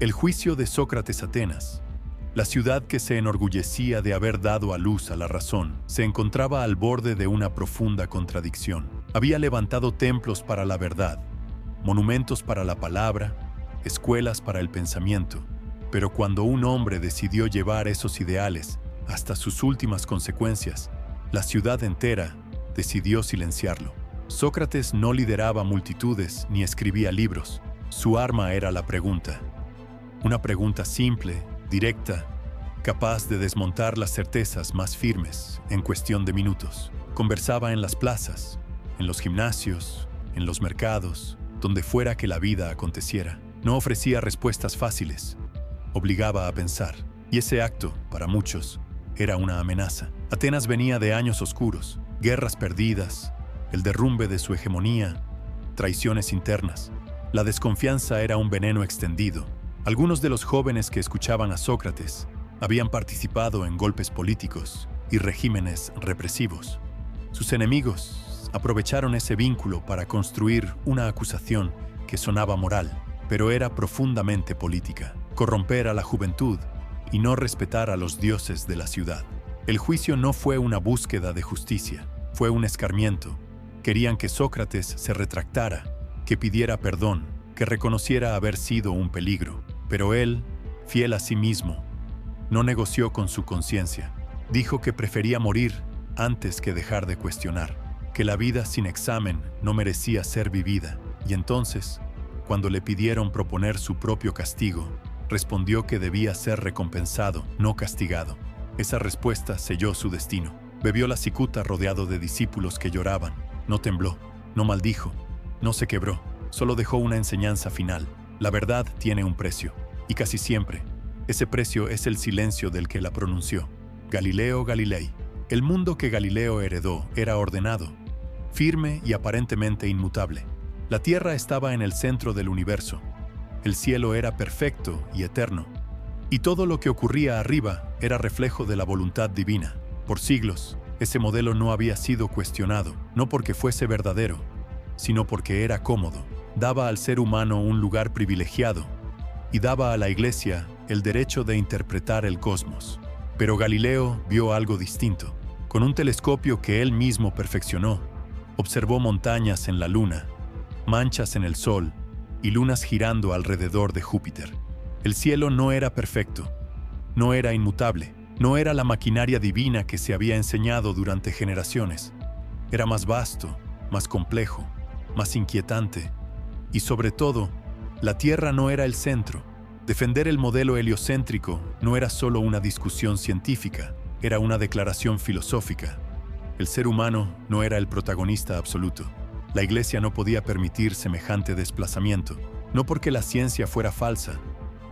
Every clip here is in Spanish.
El juicio de Sócrates Atenas. La ciudad que se enorgullecía de haber dado a luz a la razón, se encontraba al borde de una profunda contradicción. Había levantado templos para la verdad, monumentos para la palabra, escuelas para el pensamiento, pero cuando un hombre decidió llevar esos ideales hasta sus últimas consecuencias, la ciudad entera decidió silenciarlo. Sócrates no lideraba multitudes ni escribía libros. Su arma era la pregunta. Una pregunta simple, directa, capaz de desmontar las certezas más firmes en cuestión de minutos. Conversaba en las plazas, en los gimnasios, en los mercados, donde fuera que la vida aconteciera. No ofrecía respuestas fáciles, obligaba a pensar. Y ese acto, para muchos, era una amenaza. Atenas venía de años oscuros, guerras perdidas, el derrumbe de su hegemonía, traiciones internas. La desconfianza era un veneno extendido. Algunos de los jóvenes que escuchaban a Sócrates habían participado en golpes políticos y regímenes represivos. Sus enemigos aprovecharon ese vínculo para construir una acusación que sonaba moral, pero era profundamente política: corromper a la juventud y no respetar a los dioses de la ciudad. El juicio no fue una búsqueda de justicia, fue un escarmiento. Querían que Sócrates se retractara, que pidiera perdón, que reconociera haber sido un peligro. Pero él, fiel a sí mismo, no negoció con su conciencia. Dijo que prefería morir antes que dejar de cuestionar, que la vida sin examen no merecía ser vivida. Y entonces, cuando le pidieron proponer su propio castigo, respondió que debía ser recompensado, no castigado. Esa respuesta selló su destino. Bebió la cicuta rodeado de discípulos que lloraban. No tembló, no maldijo, no se quebró, solo dejó una enseñanza final. La verdad tiene un precio, y casi siempre, ese precio es el silencio del que la pronunció. Galileo Galilei. El mundo que Galileo heredó era ordenado, firme y aparentemente inmutable. La tierra estaba en el centro del universo. El cielo era perfecto y eterno. Y todo lo que ocurría arriba era reflejo de la voluntad divina. Por siglos, ese modelo no había sido cuestionado, no porque fuese verdadero, sino porque era cómodo. Daba al ser humano un lugar privilegiado y daba a la Iglesia el derecho de interpretar el cosmos. Pero Galileo vio algo distinto. Con un telescopio que él mismo perfeccionó, observó montañas en la luna, manchas en el sol y lunas girando alrededor de Júpiter. El cielo no era perfecto, no era inmutable, no era la maquinaria divina que se había enseñado durante generaciones. Era más vasto, más complejo, más inquietante. Y sobre todo, la Tierra no era el centro. Defender el modelo heliocéntrico no era solo una discusión científica, era una declaración filosófica. El ser humano no era el protagonista absoluto. La Iglesia no podía permitir semejante desplazamiento, no porque la ciencia fuera falsa,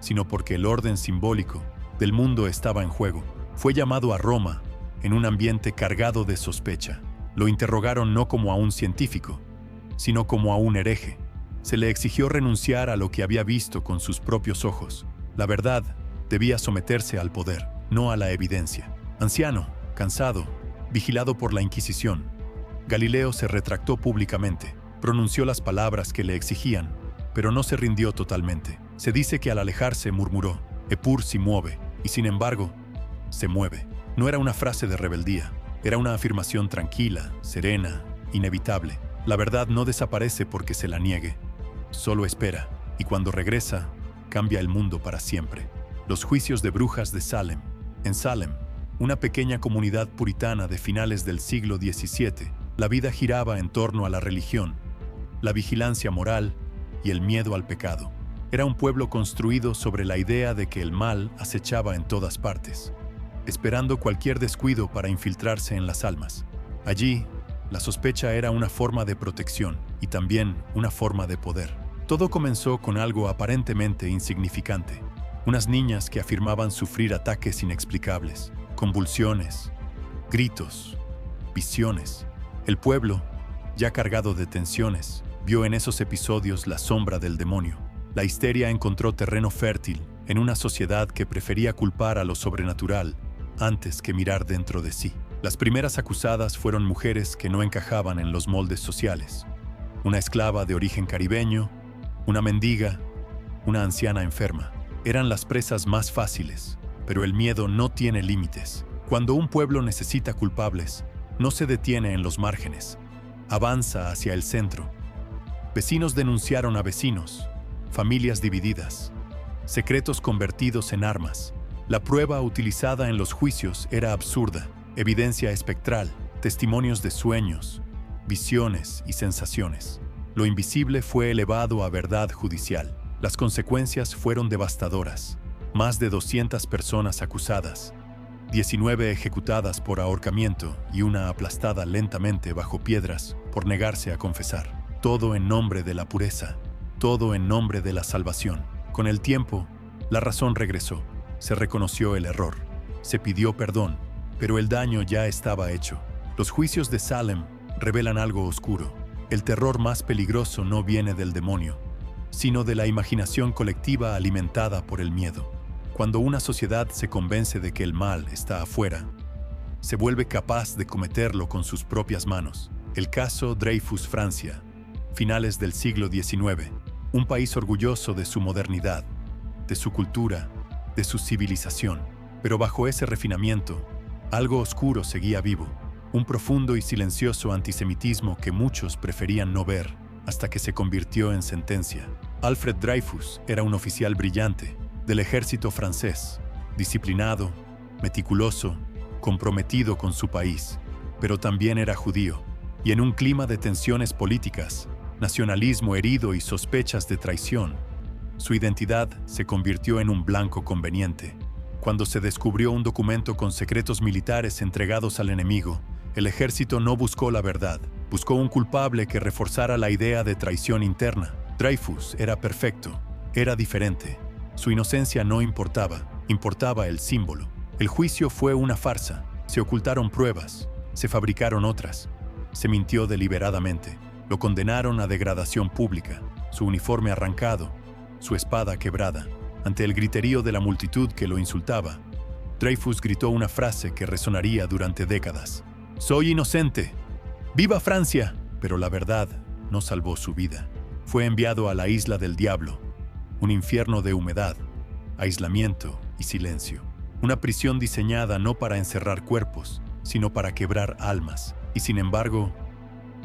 sino porque el orden simbólico del mundo estaba en juego. Fue llamado a Roma en un ambiente cargado de sospecha. Lo interrogaron no como a un científico, sino como a un hereje. Se le exigió renunciar a lo que había visto con sus propios ojos. La verdad debía someterse al poder, no a la evidencia. Anciano, cansado, vigilado por la Inquisición, Galileo se retractó públicamente, pronunció las palabras que le exigían, pero no se rindió totalmente. Se dice que al alejarse murmuró: «Epur si mueve», y sin embargo, se mueve. No era una frase de rebeldía, era una afirmación tranquila, serena, inevitable. La verdad no desaparece porque se la niegue, solo espera, y cuando regresa, cambia el mundo para siempre. Los juicios de brujas de Salem. En Salem, una pequeña comunidad puritana de finales del siglo XVII, la vida giraba en torno a la religión, la vigilancia moral y el miedo al pecado. Era un pueblo construido sobre la idea de que el mal acechaba en todas partes, esperando cualquier descuido para infiltrarse en las almas. Allí, la sospecha era una forma de protección y también una forma de poder. Todo comenzó con algo aparentemente insignificante. Unas niñas que afirmaban sufrir ataques inexplicables, convulsiones, gritos, visiones. El pueblo, ya cargado de tensiones, vio en esos episodios la sombra del demonio. La histeria encontró terreno fértil en una sociedad que prefería culpar a lo sobrenatural antes que mirar dentro de sí. Las primeras acusadas fueron mujeres que no encajaban en los moldes sociales. Una esclava de origen caribeño, una mendiga, una anciana enferma. Eran las presas más fáciles, pero el miedo no tiene límites. Cuando un pueblo necesita culpables, no se detiene en los márgenes, avanza hacia el centro. Vecinos denunciaron a vecinos, familias divididas, secretos convertidos en armas. La prueba utilizada en los juicios era absurda, evidencia espectral, testimonios de sueños, visiones y sensaciones. Lo invisible fue elevado a verdad judicial. Las consecuencias fueron devastadoras. Más de 200 personas acusadas, 19 ejecutadas por ahorcamiento y una aplastada lentamente bajo piedras por negarse a confesar. Todo en nombre de la pureza, todo en nombre de la salvación. Con el tiempo, la razón regresó. Se reconoció el error, se pidió perdón, pero el daño ya estaba hecho. Los juicios de Salem revelan algo oscuro. El terror más peligroso no viene del demonio, sino de la imaginación colectiva alimentada por el miedo. Cuando una sociedad se convence de que el mal está afuera, se vuelve capaz de cometerlo con sus propias manos. El caso Dreyfus, Francia, finales del siglo XIX, un país orgulloso de su modernidad, de su cultura, de su civilización. Pero bajo ese refinamiento, algo oscuro seguía vivo, un profundo y silencioso antisemitismo que muchos preferían no ver hasta que se convirtió en sentencia. Alfred Dreyfus era un oficial brillante del ejército francés, disciplinado, meticuloso, comprometido con su país, pero también era judío, y en un clima de tensiones políticas, nacionalismo herido y sospechas de traición, su identidad se convirtió en un blanco conveniente. Cuando se descubrió un documento con secretos militares entregados al enemigo, el ejército no buscó la verdad, buscó un culpable que reforzara la idea de traición interna. Dreyfus era perfecto, era diferente. Su inocencia no importaba, importaba el símbolo. El juicio fue una farsa, se ocultaron pruebas, se fabricaron otras, se mintió deliberadamente. Lo condenaron a degradación pública, su uniforme arrancado, su espada quebrada. Ante el griterío de la multitud que lo insultaba, Dreyfus gritó una frase que resonaría durante décadas. «Soy inocente. ¡Viva Francia!». Pero la verdad no salvó su vida. Fue enviado a la isla del diablo, un infierno de humedad, aislamiento y silencio. Una prisión diseñada no para encerrar cuerpos, sino para quebrar almas. Y sin embargo,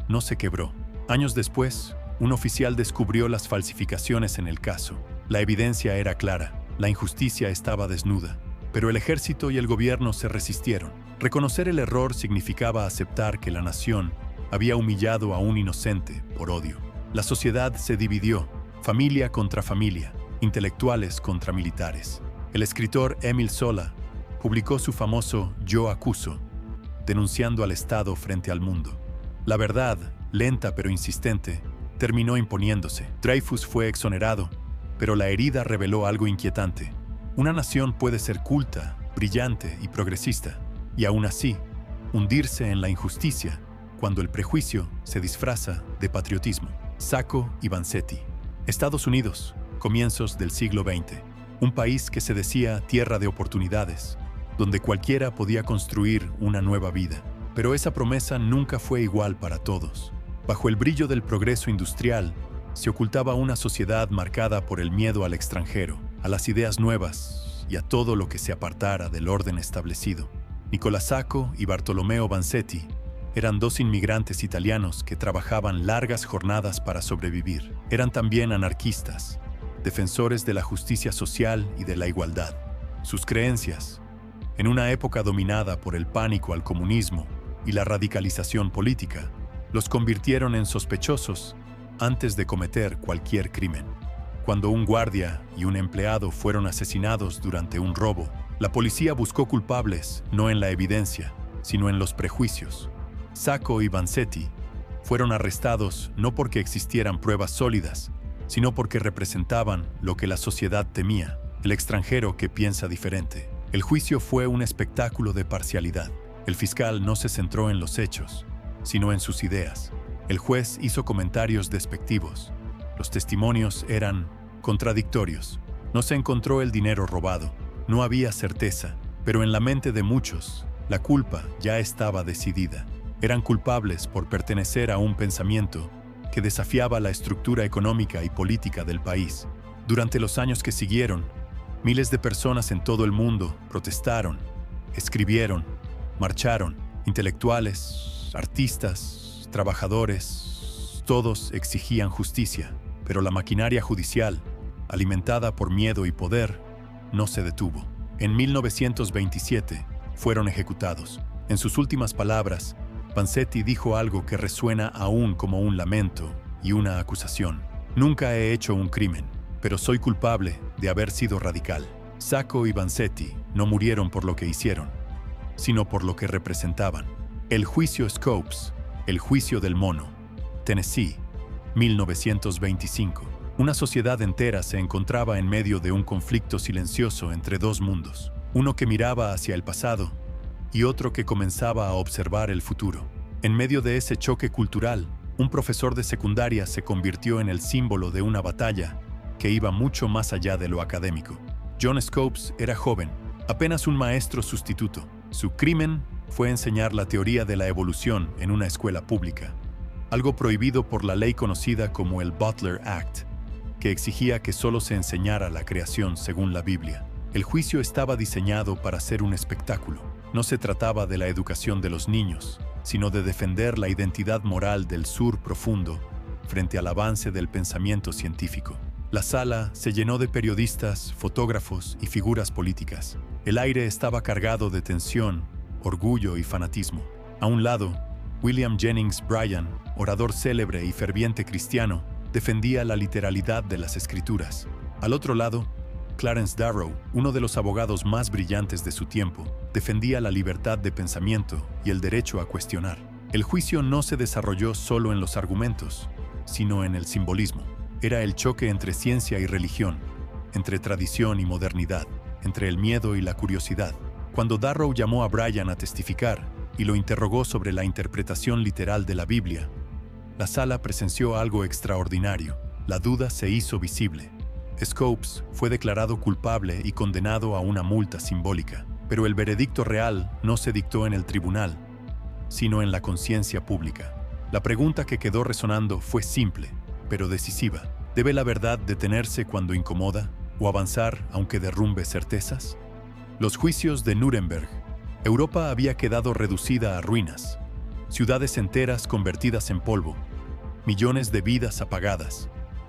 no se quebró. Años después, un oficial descubrió las falsificaciones en el caso. La evidencia era clara, la injusticia estaba desnuda, pero el ejército y el gobierno se resistieron. Reconocer el error significaba aceptar que la nación había humillado a un inocente por odio. La sociedad se dividió, familia contra familia, intelectuales contra militares. El escritor Émile Zola publicó su famoso Yo acuso, denunciando al Estado frente al mundo. La verdad, lenta pero insistente, terminó imponiéndose. Dreyfus fue exonerado, pero la herida reveló algo inquietante. Una nación puede ser culta, brillante y progresista, y aún así, hundirse en la injusticia cuando el prejuicio se disfraza de patriotismo. Sacco y Vanzetti. Estados Unidos, comienzos del siglo XX. Un país que se decía tierra de oportunidades, donde cualquiera podía construir una nueva vida. Pero esa promesa nunca fue igual para todos. Bajo el brillo del progreso industrial, se ocultaba una sociedad marcada por el miedo al extranjero, a las ideas nuevas y a todo lo que se apartara del orden establecido. Nicolás Sacco y Bartolomeo Vanzetti eran dos inmigrantes italianos que trabajaban largas jornadas para sobrevivir. Eran también anarquistas, defensores de la justicia social y de la igualdad. Sus creencias, en una época dominada por el pánico al comunismo y la radicalización política, los convirtieron en sospechosos antes de cometer cualquier crimen. Cuando un guardia y un empleado fueron asesinados durante un robo, la policía buscó culpables no en la evidencia, sino en los prejuicios. Sacco y Vanzetti fueron arrestados no porque existieran pruebas sólidas, sino porque representaban lo que la sociedad temía, el extranjero que piensa diferente. El juicio fue un espectáculo de parcialidad. El fiscal no se centró en los hechos, sino en sus ideas. El juez hizo comentarios despectivos. Los testimonios eran contradictorios. No se encontró el dinero robado. No había certeza, pero en la mente de muchos, la culpa ya estaba decidida. Eran culpables por pertenecer a un pensamiento que desafiaba la estructura económica y política del país. Durante los años que siguieron, Miles de personas en todo el mundo protestaron, escribieron, marcharon. Intelectuales, artistas, trabajadores, todos exigían justicia. Pero la maquinaria judicial, alimentada por miedo y poder, no se detuvo. En 1927 fueron ejecutados. En sus últimas palabras, Vanzetti dijo algo que resuena aún como un lamento y una acusación. Nunca he hecho un crimen, pero soy culpable de haber sido radical. Sacco y Vanzetti no murieron por lo que hicieron, sino por lo que representaban. El juicio Scopes, el juicio del mono, Tennessee, 1925. Una sociedad entera se encontraba en medio de un conflicto silencioso entre dos mundos, uno que miraba hacia el pasado y otro que comenzaba a observar el futuro. En medio de ese choque cultural, un profesor de secundaria se convirtió en el símbolo de una batalla que iba mucho más allá de lo académico. John Scopes era joven, apenas un maestro sustituto. Su crimen fue enseñar la teoría de la evolución en una escuela pública, algo prohibido por la ley conocida como el Butler Act, que exigía que solo se enseñara la creación según la Biblia. El juicio estaba diseñado para ser un espectáculo. No se trataba de la educación de los niños, sino de defender la identidad moral del sur profundo frente al avance del pensamiento científico. La sala se llenó de periodistas, fotógrafos y figuras políticas. El aire estaba cargado de tensión, orgullo y fanatismo. A un lado, William Jennings Bryan, orador célebre y ferviente cristiano, defendía la literalidad de las Escrituras. Al otro lado, Clarence Darrow, uno de los abogados más brillantes de su tiempo, defendía la libertad de pensamiento y el derecho a cuestionar. El juicio no se desarrolló solo en los argumentos, sino en el simbolismo. Era el choque entre ciencia y religión, entre tradición y modernidad, entre el miedo y la curiosidad. Cuando Darrow llamó a Bryan a testificar y lo interrogó sobre la interpretación literal de la Biblia, la sala presenció algo extraordinario. La duda se hizo visible. Scopes fue declarado culpable y condenado a una multa simbólica, pero el veredicto real no se dictó en el tribunal, sino en la conciencia pública. La pregunta que quedó resonando fue simple, pero decisiva. ¿Debe la verdad detenerse cuando incomoda o avanzar aunque derrumbe certezas? Los juicios de Nuremberg. Europa había quedado reducida a ruinas, ciudades enteras convertidas en polvo, millones de vidas apagadas,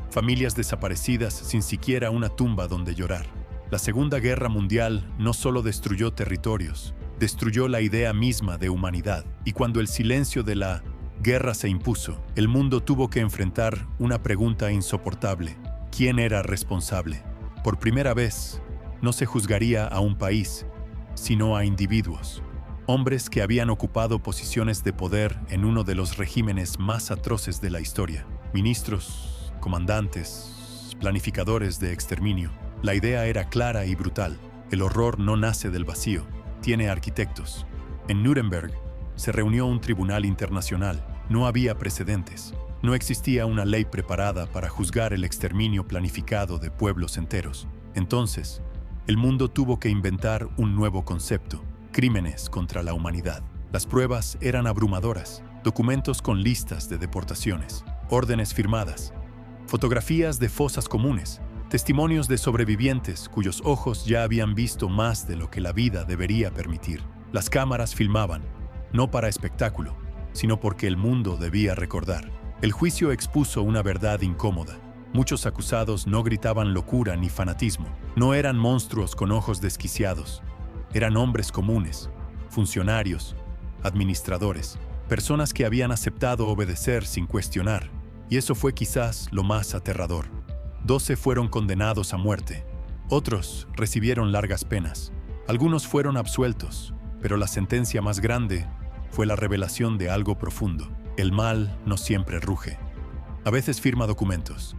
familias desaparecidas sin siquiera una tumba donde llorar. La Segunda Guerra Mundial no solo destruyó territorios, destruyó la idea misma de humanidad. Y cuando el silencio de la guerra se impuso, el mundo tuvo que enfrentar una pregunta insoportable. ¿Quién era responsable? Por primera vez, no se juzgaría a un país, sino a individuos. Hombres que habían ocupado posiciones de poder en uno de los regímenes más atroces de la historia. Ministros, comandantes, planificadores de exterminio. La idea era clara y brutal. El horror no nace del vacío, tiene arquitectos. En Nuremberg se reunió un tribunal internacional. No había precedentes. No existía una ley preparada para juzgar el exterminio planificado de pueblos enteros. Entonces, el mundo tuvo que inventar un nuevo concepto: crímenes contra la humanidad. Las pruebas eran abrumadoras: documentos con listas de deportaciones, órdenes firmadas, fotografías de fosas comunes, testimonios de sobrevivientes cuyos ojos ya habían visto más de lo que la vida debería permitir. Las cámaras filmaban, no para espectáculo, sino porque el mundo debía recordar. El juicio expuso una verdad incómoda. Muchos acusados no gritaban locura ni fanatismo. No eran monstruos con ojos desquiciados. Eran hombres comunes, funcionarios, administradores, personas que habían aceptado obedecer sin cuestionar. Y eso fue quizás lo más aterrador. 12 fueron condenados a muerte. Otros recibieron largas penas. Algunos fueron absueltos, pero la sentencia más grande fue la revelación de algo profundo. El mal no siempre ruge. A veces firma documentos.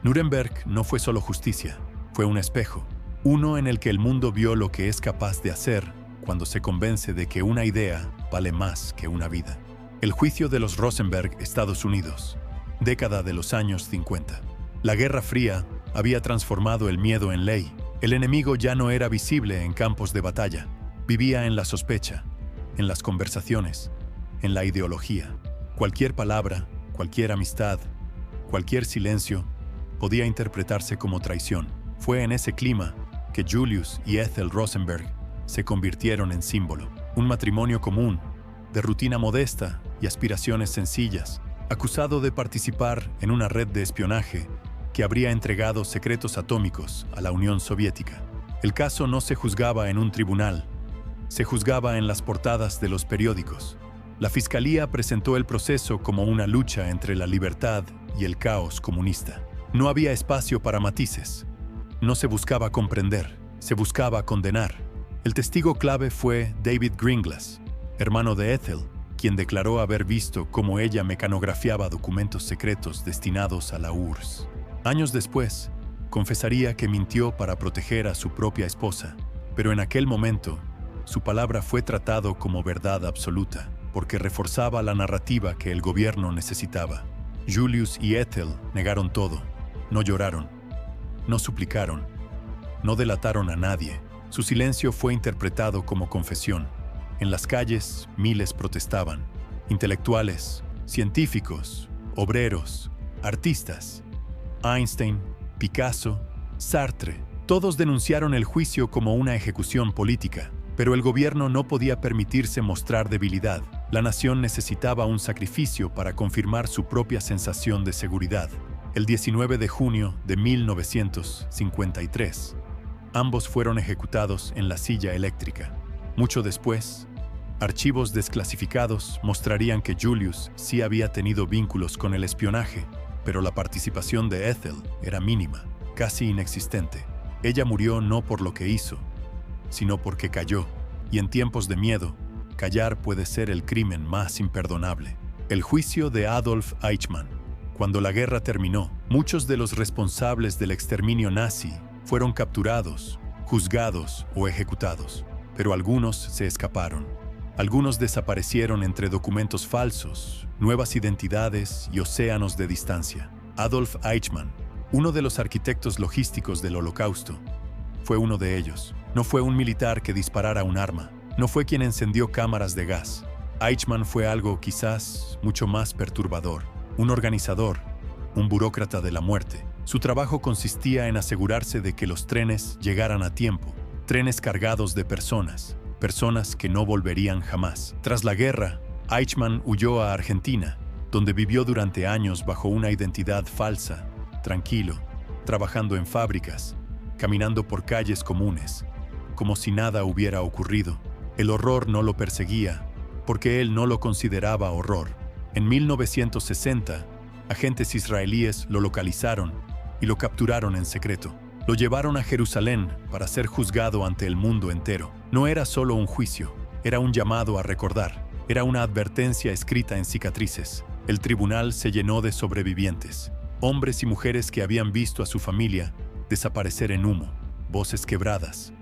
Nuremberg no fue solo justicia, fue un espejo. Uno en el que el mundo vio lo que es capaz de hacer cuando se convence de que una idea vale más que una vida. El juicio de los Rosenberg, Estados Unidos, década de los años 50. La Guerra Fría había transformado el miedo en ley. El enemigo ya no era visible en campos de batalla. Vivía en la sospecha, en las conversaciones, en la ideología. Cualquier palabra, cualquier amistad, cualquier silencio podía interpretarse como traición. Fue en ese clima que Julius y Ethel Rosenberg se convirtieron en símbolo. Un matrimonio común, de rutina modesta y aspiraciones sencillas, acusado de participar en una red de espionaje que habría entregado secretos atómicos a la Unión Soviética. El caso no se juzgaba en un tribunal, se juzgaba en las portadas de los periódicos. La Fiscalía presentó el proceso como una lucha entre la libertad y el caos comunista. No había espacio para matices. No se buscaba comprender, se buscaba condenar. El testigo clave fue David Greenglass, hermano de Ethel, quien declaró haber visto cómo ella mecanografiaba documentos secretos destinados a la URSS. Años después, confesaría que mintió para proteger a su propia esposa, pero en aquel momento, su palabra fue tratado como verdad absoluta, porque reforzaba la narrativa que el gobierno necesitaba. Julius y Ethel negaron todo. No lloraron, no suplicaron, no delataron a nadie. Su silencio fue interpretado como confesión. En las calles, miles protestaban. Intelectuales, científicos, obreros, artistas. Einstein, Picasso, Sartre, todos denunciaron el juicio como una ejecución política. Pero el gobierno no podía permitirse mostrar debilidad. La nación necesitaba un sacrificio para confirmar su propia sensación de seguridad. El 19 de junio de 1953, ambos fueron ejecutados en la silla eléctrica. Mucho después, archivos desclasificados mostrarían que Julius sí había tenido vínculos con el espionaje, pero la participación de Ethel era mínima, casi inexistente. Ella murió no por lo que hizo, sino porque cayó, y en tiempos de miedo, callar puede ser el crimen más imperdonable. El juicio de Adolf Eichmann. Cuando la guerra terminó, muchos de los responsables del exterminio nazi fueron capturados, juzgados o ejecutados, pero algunos se escaparon. Algunos desaparecieron entre documentos falsos, nuevas identidades y océanos de distancia. Adolf Eichmann, uno de los arquitectos logísticos del Holocausto, fue uno de ellos. No fue un militar que disparara un arma. No fue quien encendió cámaras de gas. Eichmann fue algo quizás mucho más perturbador. Un organizador, un burócrata de la muerte. Su trabajo consistía en asegurarse de que los trenes llegaran a tiempo. Trenes cargados de personas. Personas que no volverían jamás. Tras la guerra, Eichmann huyó a Argentina, donde vivió durante años bajo una identidad falsa, tranquilo, trabajando en fábricas, caminando por calles comunes, como si nada hubiera ocurrido. El horror no lo perseguía, porque él no lo consideraba horror. En 1960, agentes israelíes lo localizaron y lo capturaron en secreto. Lo llevaron a Jerusalén para ser juzgado ante el mundo entero. No era solo un juicio, era un llamado a recordar. Era una advertencia escrita en cicatrices. El tribunal se llenó de sobrevivientes, hombres y mujeres que habían visto a su familia desaparecer en humo, voces quebradas,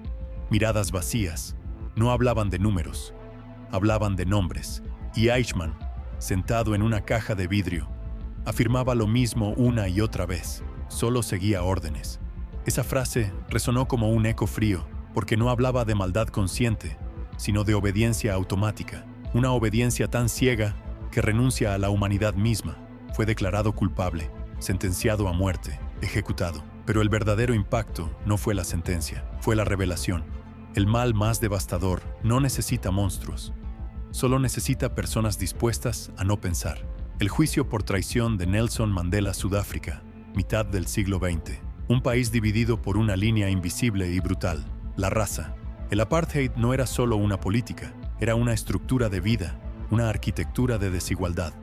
miradas vacías. No hablaban de números, hablaban de nombres. Y Eichmann, sentado en una caja de vidrio, afirmaba lo mismo una y otra vez. Solo seguía órdenes. Esa frase resonó como un eco frío, porque no hablaba de maldad consciente, sino de obediencia automática. Una obediencia tan ciega que renuncia a la humanidad misma. Fue declarado culpable, sentenciado a muerte, ejecutado. Pero el verdadero impacto no fue la sentencia, fue la revelación. El mal más devastador no necesita monstruos, solo necesita personas dispuestas a no pensar. El juicio por traición de Nelson Mandela, Sudáfrica, mitad del siglo XX. Un país dividido por una línea invisible y brutal, la raza. El apartheid no era solo una política, era una estructura de vida, una arquitectura de desigualdad.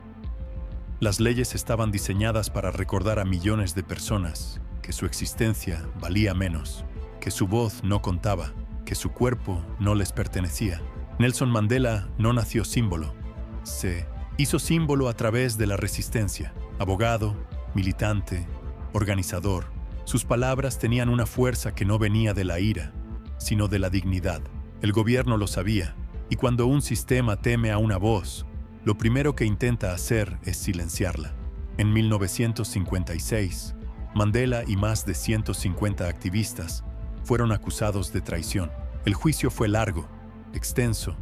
Las leyes estaban diseñadas para recordar a millones de personas que su existencia valía menos, que su voz no contaba, que su cuerpo no les pertenecía. Nelson Mandela no nació símbolo, se hizo símbolo a través de la resistencia. Abogado, militante, organizador. Sus palabras tenían una fuerza que no venía de la ira, sino de la dignidad. El gobierno lo sabía, y cuando un sistema teme a una voz, lo primero que intenta hacer es silenciarla. En 1956, Mandela y más de 150 activistas fueron acusados de traición. El juicio fue largo, extenso,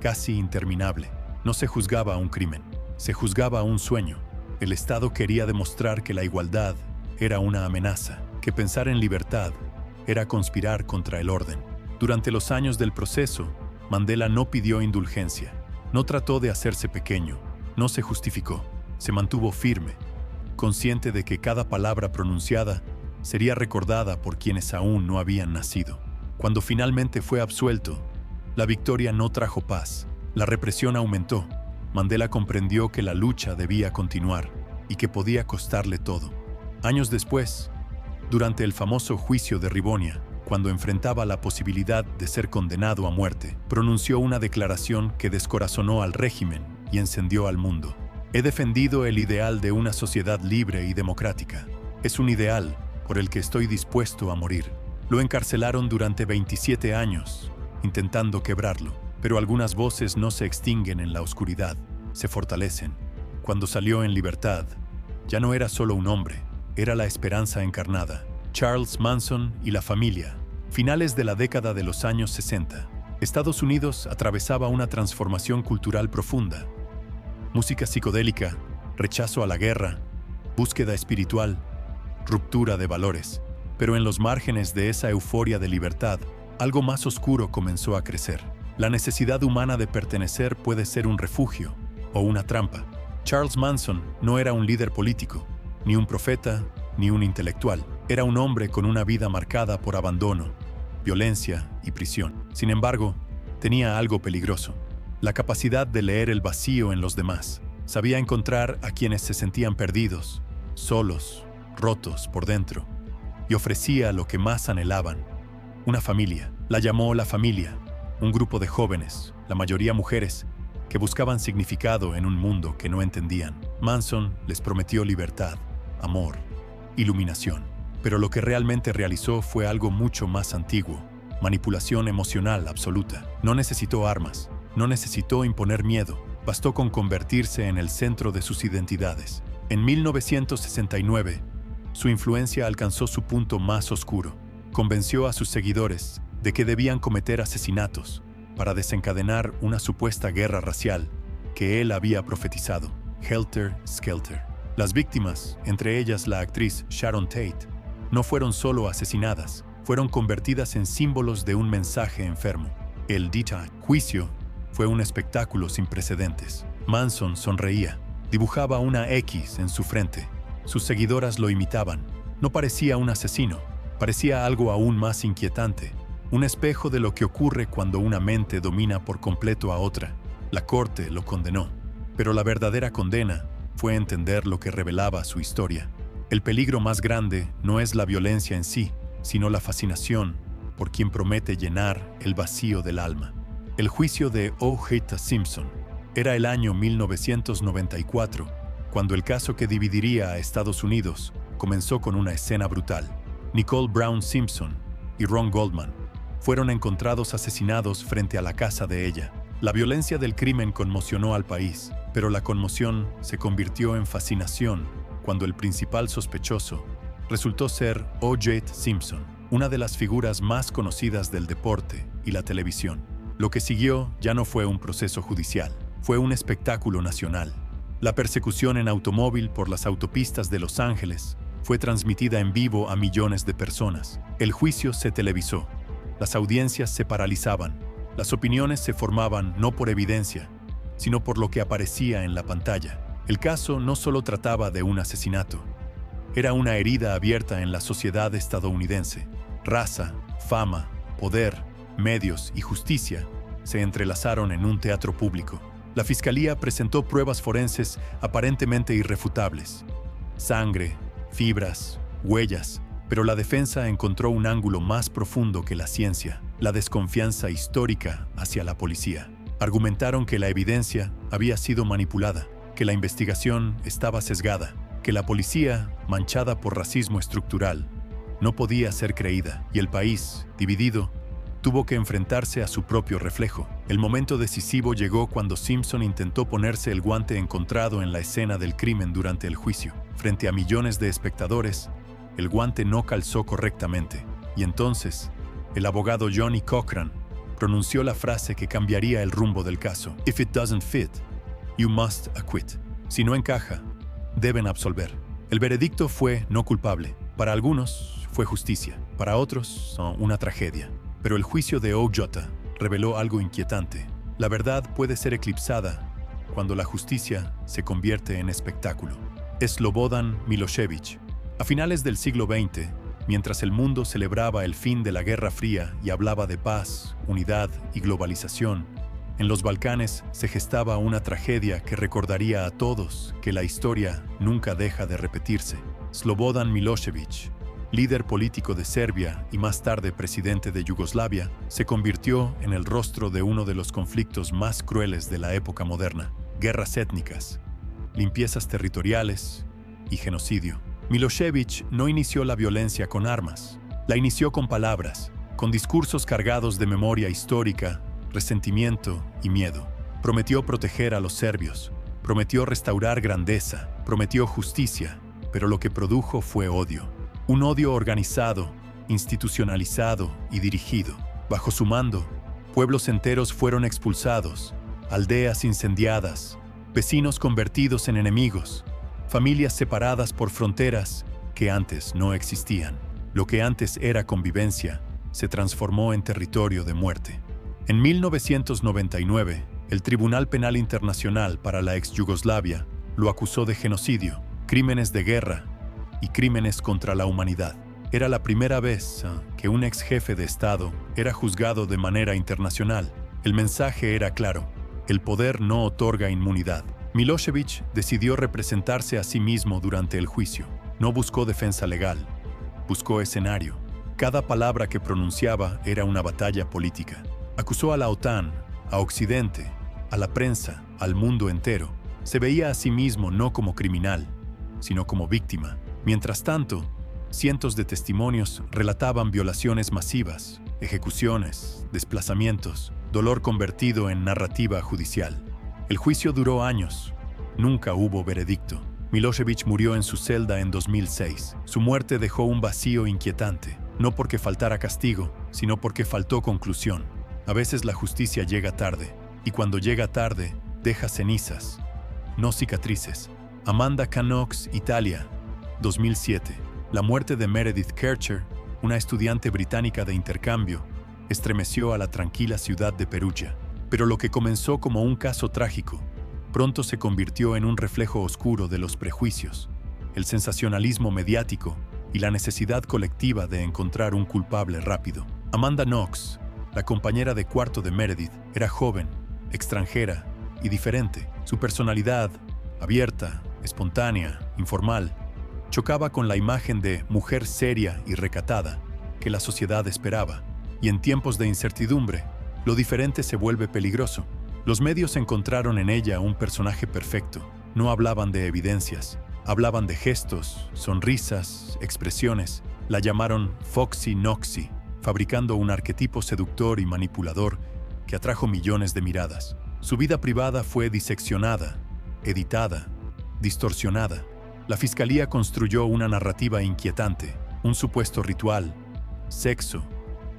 casi interminable. No se juzgaba un crimen, se juzgaba un sueño. El Estado quería demostrar que la igualdad era una amenaza, que pensar en libertad era conspirar contra el orden. Durante los años del proceso, Mandela no pidió indulgencia, no trató de hacerse pequeño, no se justificó, se mantuvo firme, consciente de que cada palabra pronunciada sería recordada por quienes aún no habían nacido. Cuando finalmente fue absuelto, la victoria no trajo paz, la represión aumentó. Mandela comprendió que la lucha debía continuar y que podía costarle todo. Años después, durante el famoso juicio de Rivonia, cuando enfrentaba la posibilidad de ser condenado a muerte, pronunció una declaración que descorazonó al régimen y encendió al mundo. He defendido el ideal de una sociedad libre y democrática. Es un ideal por el que estoy dispuesto a morir. Lo encarcelaron durante 27 años, intentando quebrarlo, pero algunas voces no se extinguen en la oscuridad, se fortalecen. Cuando salió en libertad, ya no era solo un hombre, era la esperanza encarnada. Charles Manson y la familia. Finales de la década de los años 60. Estados Unidos atravesaba una transformación cultural profunda. Música psicodélica, rechazo a la guerra, búsqueda espiritual, ruptura de valores. Pero en los márgenes de esa euforia de libertad, algo más oscuro comenzó a crecer. La necesidad humana de pertenecer puede ser un refugio o una trampa. Charles Manson no era un líder político, ni un profeta, ni un intelectual. Era un hombre con una vida marcada por abandono, violencia y prisión. Sin embargo, tenía algo peligroso: la capacidad de leer el vacío en los demás. Sabía encontrar a quienes se sentían perdidos, solos, rotos por dentro, y ofrecía lo que más anhelaban: una familia. La llamó La Familia, un grupo de jóvenes, la mayoría mujeres, que buscaban significado en un mundo que no entendían. Manson les prometió libertad, amor, iluminación. Pero lo que realmente realizó fue algo mucho más antiguo: manipulación emocional absoluta. No necesitó armas, no necesitó imponer miedo, bastó con convertirse en el centro de sus identidades. En 1969, su influencia alcanzó su punto más oscuro. Convenció a sus seguidores de que debían cometer asesinatos para desencadenar una supuesta guerra racial que él había profetizado. Helter Skelter. Las víctimas, entre ellas la actriz Sharon Tate, no fueron solo asesinadas, fueron convertidas en símbolos de un mensaje enfermo. El Dita juicio fue un espectáculo sin precedentes. Manson sonreía, dibujaba una X en su frente. Sus seguidoras lo imitaban. No parecía un asesino, parecía algo aún más inquietante, un espejo de lo que ocurre cuando una mente domina por completo a otra. La corte lo condenó, pero la verdadera condena fue entender lo que revelaba su historia. El peligro más grande no es la violencia en sí, sino la fascinación por quien promete llenar el vacío del alma. El juicio de O.J. Simpson. Era el año 1994, cuando el caso que dividiría a Estados Unidos comenzó con una escena brutal. Nicole Brown Simpson y Ron Goldman fueron encontrados asesinados frente a la casa de ella. La violencia del crimen conmocionó al país, pero la conmoción se convirtió en fascinación cuando el principal sospechoso resultó ser O.J. Simpson, una de las figuras más conocidas del deporte y la televisión. Lo que siguió ya no fue un proceso judicial, fue un espectáculo nacional. La persecución en automóvil por las autopistas de Los Ángeles fue transmitida en vivo a millones de personas. El juicio se televisó. Las audiencias se paralizaban. Las opiniones se formaban no por evidencia, sino por lo que aparecía en la pantalla. El caso no solo trataba de un asesinato. Era una herida abierta en la sociedad estadounidense. Raza, fama, poder, medios y justicia se entrelazaron en un teatro público. La fiscalía presentó pruebas forenses aparentemente irrefutables: sangre, fibras, huellas, pero la defensa encontró un ángulo más profundo que la ciencia: la desconfianza histórica hacia la policía. Argumentaron que la evidencia había sido manipulada, que la investigación estaba sesgada, que la policía, manchada por racismo estructural, no podía ser creída, y el país, dividido, tuvo que enfrentarse a su propio reflejo. El momento decisivo llegó cuando Simpson intentó ponerse el guante encontrado en la escena del crimen durante el juicio. Frente a millones de espectadores, el guante no calzó correctamente, y entonces, el abogado Johnny Cochran pronunció la frase que cambiaría el rumbo del caso: "If it doesn't fit, you must acquit". Si no encaja, deben absolver. El veredicto fue no culpable. Para algunos, fue justicia, para otros, una tragedia. Pero el juicio de Ojota reveló algo inquietante. La verdad puede ser eclipsada cuando la justicia se convierte en espectáculo. Slobodan Milošević. A finales del siglo XX, mientras el mundo celebraba el fin de la Guerra Fría y hablaba de paz, unidad y globalización, en los Balcanes se gestaba una tragedia que recordaría a todos que la historia nunca deja de repetirse. Slobodan Milošević, líder político de Serbia y más tarde presidente de Yugoslavia, se convirtió en el rostro de uno de los conflictos más crueles de la época moderna: guerras étnicas, limpiezas territoriales y genocidio. Milošević no inició la violencia con armas, la inició con palabras, con discursos cargados de memoria histórica, resentimiento y miedo. Prometió proteger a los serbios, prometió restaurar grandeza, prometió justicia, pero lo que produjo fue odio. Un odio organizado, institucionalizado y dirigido. Bajo su mando, pueblos enteros fueron expulsados, aldeas incendiadas, vecinos convertidos en enemigos, familias separadas por fronteras que antes no existían. Lo que antes era convivencia se transformó en territorio de muerte. En 1999, el Tribunal Penal Internacional para la ex-Yugoslavia lo acusó de genocidio, crímenes de guerra y crímenes contra la humanidad. Era la primera vez que un ex jefe de Estado era juzgado de manera internacional. El mensaje era claro: el poder no otorga inmunidad. Milošević decidió representarse a sí mismo durante el juicio. No buscó defensa legal, buscó escenario. Cada palabra que pronunciaba era una batalla política. Acusó a la OTAN, a Occidente, a la prensa, al mundo entero. Se veía a sí mismo no como criminal, sino como víctima. Mientras tanto, cientos de testimonios relataban violaciones masivas, ejecuciones, desplazamientos, dolor convertido en narrativa judicial. El juicio duró años. Nunca hubo veredicto. Milošević murió en su celda en 2006. Su muerte dejó un vacío inquietante, no porque faltara castigo, sino porque faltó conclusión. A veces la justicia llega tarde, y cuando llega tarde, deja cenizas, no cicatrices. Amanda Knox, Italia, 2007. La muerte de Meredith Kercher, una estudiante británica de intercambio, estremeció a la tranquila ciudad de Perugia. Pero lo que comenzó como un caso trágico, pronto se convirtió en un reflejo oscuro de los prejuicios, el sensacionalismo mediático y la necesidad colectiva de encontrar un culpable rápido. Amanda Knox, la compañera de cuarto de Meredith, era joven, extranjera y diferente. Su personalidad, abierta, espontánea, informal, chocaba con la imagen de mujer seria y recatada que la sociedad esperaba. Y en tiempos de incertidumbre, lo diferente se vuelve peligroso. Los medios encontraron en ella un personaje perfecto. No hablaban de evidencias, hablaban de gestos, sonrisas, expresiones. La llamaron Foxy Knoxy, fabricando un arquetipo seductor y manipulador que atrajo millones de miradas. Su vida privada fue diseccionada, editada, distorsionada. La fiscalía construyó una narrativa inquietante, un supuesto ritual, sexo,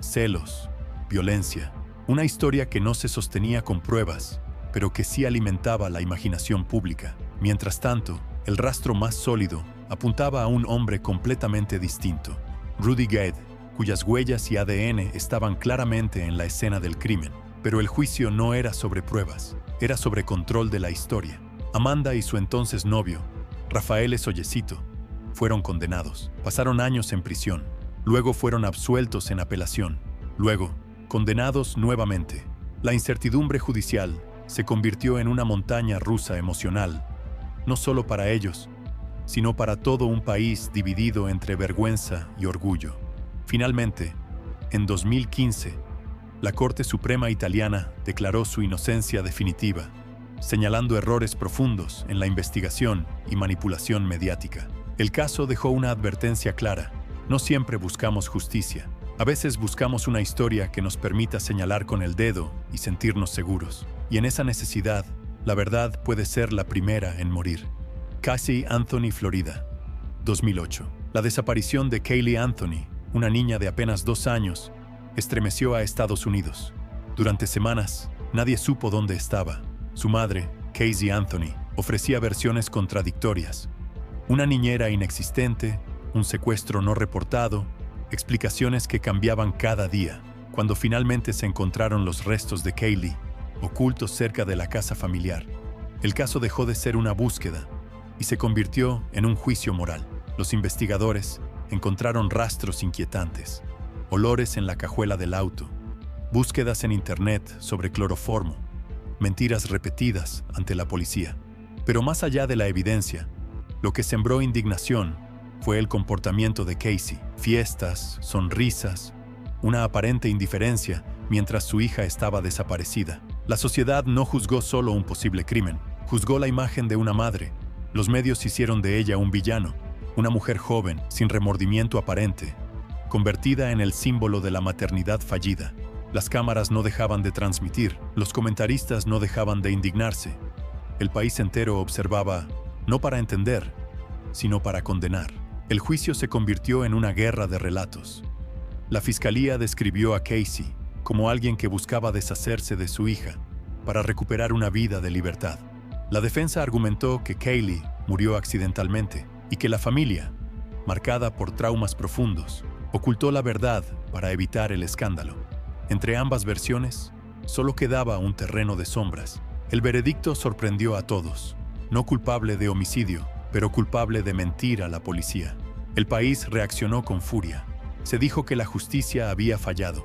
celos, violencia. Una historia que no se sostenía con pruebas, pero que sí alimentaba la imaginación pública. Mientras tanto, el rastro más sólido apuntaba a un hombre completamente distinto: Rudy Gade, cuyas huellas y ADN estaban claramente en la escena del crimen. Pero el juicio no era sobre pruebas, era sobre control de la historia. Amanda y su entonces novio, Rafael Sollecito, fueron condenados. Pasaron años en prisión. Luego fueron absueltos en apelación. Luego, condenados nuevamente. La incertidumbre judicial se convirtió en una montaña rusa emocional, no solo para ellos, sino para todo un país dividido entre vergüenza y orgullo. Finalmente, en 2015, la Corte Suprema italiana declaró su inocencia definitiva, señalando errores profundos en la investigación y manipulación mediática. El caso dejó una advertencia clara: no siempre buscamos justicia. A veces buscamos una historia que nos permita señalar con el dedo y sentirnos seguros. Y en esa necesidad, la verdad puede ser la primera en morir. Casey Anthony, Florida, 2008. La desaparición de Caylee Anthony, una niña de apenas 2 años, estremeció a Estados Unidos. Durante semanas, nadie supo dónde estaba. Su madre, Casey Anthony, ofrecía versiones contradictorias: una niñera inexistente, un secuestro no reportado explicaciones que cambiaban cada día. Cuando finalmente se encontraron los restos de Kaylee, ocultos cerca de la casa familiar, el caso dejó de ser una búsqueda y se convirtió en un juicio moral. Los investigadores encontraron rastros inquietantes, olores en la cajuela del auto, búsquedas en internet sobre cloroformo, mentiras repetidas ante la policía. Pero más allá de la evidencia, lo que sembró indignación fue el comportamiento de Casey. Fiestas, sonrisas, una aparente indiferencia mientras su hija estaba desaparecida. La sociedad no juzgó solo un posible crimen, juzgó la imagen de una madre. Los medios hicieron de ella un villano, una mujer joven, sin remordimiento aparente, convertida en el símbolo de la maternidad fallida. Las cámaras no dejaban de transmitir, los comentaristas no dejaban de indignarse. El país entero observaba, no para entender, sino para condenar. El juicio se convirtió en una guerra de relatos. La fiscalía describió a Casey como alguien que buscaba deshacerse de su hija para recuperar una vida de libertad. La defensa argumentó que Kaylee murió accidentalmente y que la familia, marcada por traumas profundos, ocultó la verdad para evitar el escándalo. Entre ambas versiones, solo quedaba un terreno de sombras. El veredicto sorprendió a todos. No culpable de homicidio, pero culpable de mentir a la policía. El país reaccionó con furia. Se dijo que la justicia había fallado,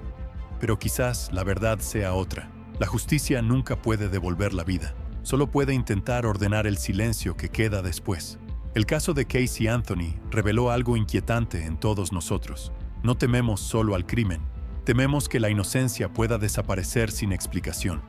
pero quizás la verdad sea otra. La justicia nunca puede devolver la vida, solo puede intentar ordenar el silencio que queda después. El caso de Casey Anthony reveló algo inquietante en todos nosotros. No tememos solo al crimen, tememos que la inocencia pueda desaparecer sin explicación.